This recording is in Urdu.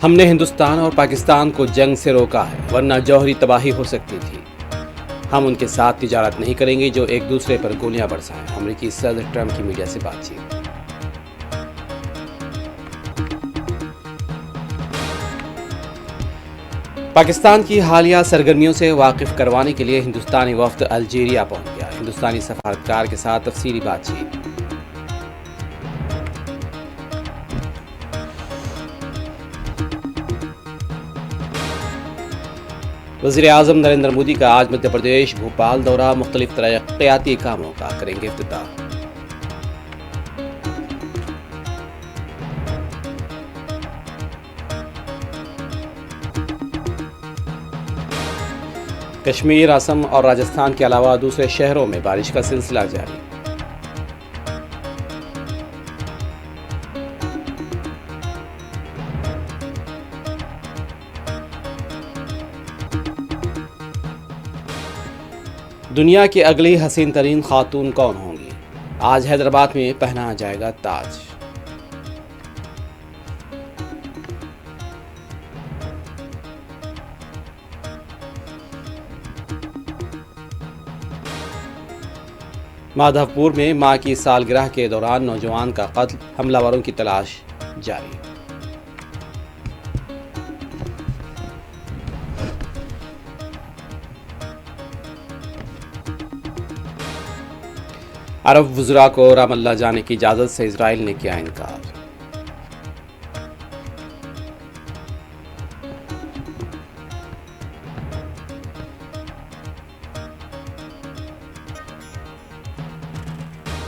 ہم نے ہندوستان اور پاکستان کو جنگ سے روکا ہے، ورنہ جوہری تباہی ہو سکتی تھی۔ ہم ان کے ساتھ تجارت نہیں کریں گے جو ایک دوسرے پر گولیاں برسائیں۔ امریکی صدر ٹرمپ کی میڈیا سے بات چیت۔ پاکستان کی حالیہ سرگرمیوں سے واقف کروانے کے لیے ہندوستانی وفد الجیریا پہنچ گیا۔ ہندوستانی سفارتکار کے ساتھ تفصیلی بات چیت۔ وزیر اعظم نریندر مودی کا آج مدھیہ پردیش بھوپال دورہ، مختلف ترقیاتی کاموں کا کریں گے افتتاح۔ کشمیر، آسام اور راجستھان کے علاوہ دوسرے شہروں میں بارش کا سلسلہ جاری۔ دنیا کی اگلی حسین ترین خاتون کون ہوں گی؟ آج حیدرآباد میں پہنایا جائے گا تاج۔ مادھو پور میں ماں کی سالگرہ کے دوران نوجوان کا قتل، حملہ آوروں کی تلاش جاری۔ عرب وزراء کو رام اللہ جانے کی اجازت سے اسرائیل نے کیا انکار۔